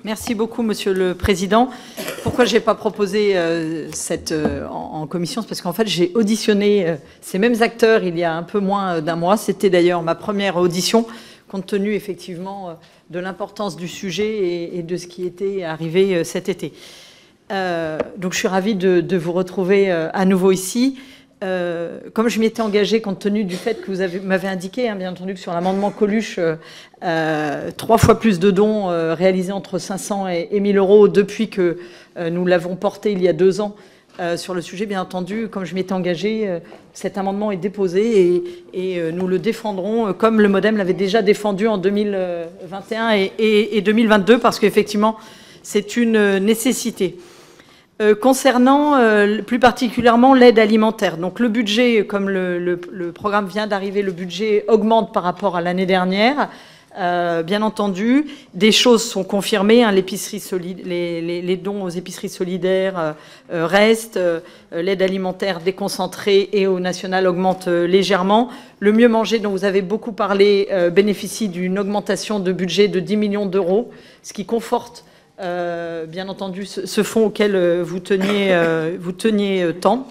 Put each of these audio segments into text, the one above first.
Merci beaucoup, Monsieur le Président. Pourquoi je n'ai pas proposé en commission? C'est parce qu'en fait, j'ai auditionné ces mêmes acteurs il y a un peu moins d'un mois. C'était d'ailleurs ma première audition, compte tenu effectivement de l'importance du sujet et de ce qui était arrivé cet été. Donc je suis ravie de vous retrouver à nouveau ici. Comme je m'y étais engagée, compte tenu du fait que vous m'avez indiqué, bien entendu, que sur l'amendement Coluche, 3 fois plus de dons réalisés entre 500 et 1000 euros depuis que nous l'avons porté il y a 2 ans sur le sujet. Bien entendu, comme je m'y étais engagée, cet amendement est déposé et nous le défendrons comme le MODEM l'avait déjà défendu en 2021 et 2022 parce qu'effectivement, c'est une nécessité. Concernant plus particulièrement l'aide alimentaire, donc le budget, comme le programme vient d'arriver, le budget augmente par rapport à l'année dernière. Bien entendu, des choses sont confirmées, l'épicerie les dons aux épiceries solidaires restent, l'aide alimentaire déconcentrée et au national augmente légèrement. Le mieux manger, dont vous avez beaucoup parlé, bénéficie d'une augmentation de budget de 10 millions d'euros, ce qui conforte bien entendu ce fonds auquel vous teniez tant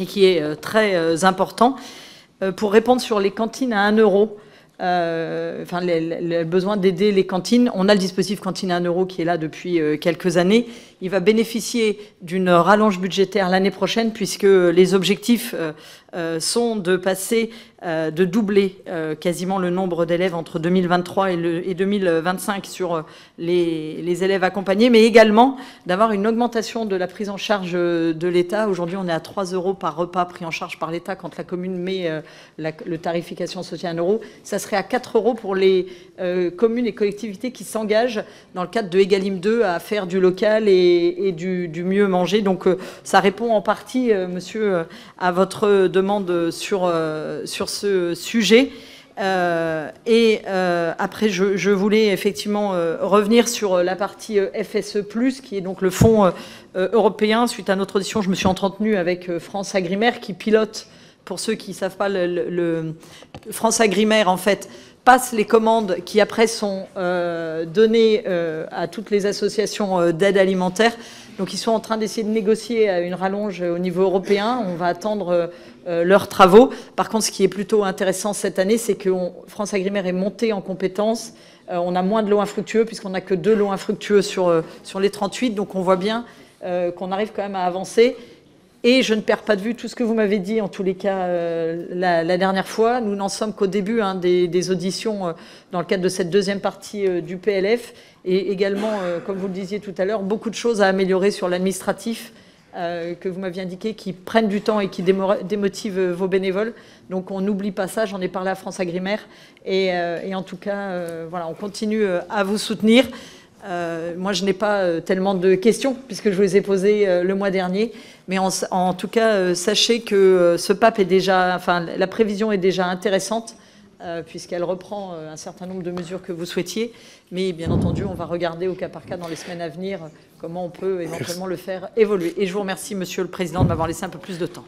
et qui est très important pour répondre sur les cantines à 1 euro. Enfin, le besoin d'aider les cantines. On a le dispositif cantine à 1 euro qui est là depuis quelques années. Il va bénéficier d'une rallonge budgétaire l'année prochaine puisque les objectifs sont de passer, de doubler quasiment le nombre d'élèves entre 2023 et 2025 sur les élèves accompagnés, mais également d'avoir une augmentation de la prise en charge de l'État. Aujourd'hui, on est à 3 euros par repas pris en charge par l'État quand la commune met le tarification sociale à 1 euro. Ça serait à 4 euros pour les communes et collectivités qui s'engagent dans le cadre de Egalim 2 à faire du local et du mieux manger. Donc ça répond en partie, monsieur, à votre demande sur ce sujet. Après, je voulais effectivement revenir sur la partie FSE+, qui est donc le fonds européen. Suite à notre audition, je me suis entretenue avec France Agrimer, qui pilote, pour ceux qui ne savent pas, France Agrimer, en fait, passe les commandes qui après sont données à toutes les associations d'aide alimentaire. Donc ils sont en train d'essayer de négocier une rallonge au niveau européen. On va attendre leurs travaux. Par contre, ce qui est plutôt intéressant cette année, c'est que France Agrimer est montée en compétences. On a moins de lots infructueux puisqu'on n'a que 2 lots infructueux sur les 38. Donc on voit bien qu'on arrive quand même à avancer. Et je ne perds pas de vue tout ce que vous m'avez dit, en tous les cas, la dernière fois. Nous n'en sommes qu'au début des auditions dans le cadre de cette deuxième partie du PLF. Et également, comme vous le disiez tout à l'heure, beaucoup de choses à améliorer sur l'administratif que vous m'aviez indiqué, qui prennent du temps et qui démotivent vos bénévoles. Donc on n'oublie pas ça, j'en ai parlé à France Agrimer. Et en tout cas, voilà, on continue à vous soutenir. Moi, je n'ai pas tellement de questions puisque je vous les ai posées le mois dernier. Mais en tout cas, sachez que ce PAP est déjà, enfin, la prévision est déjà intéressante puisqu'elle reprend un certain nombre de mesures que vous souhaitiez. Mais bien entendu, on va regarder au cas par cas dans les semaines à venir comment on peut éventuellement le faire évoluer. Et je vous remercie, Monsieur le Président, de m'avoir laissé un peu plus de temps.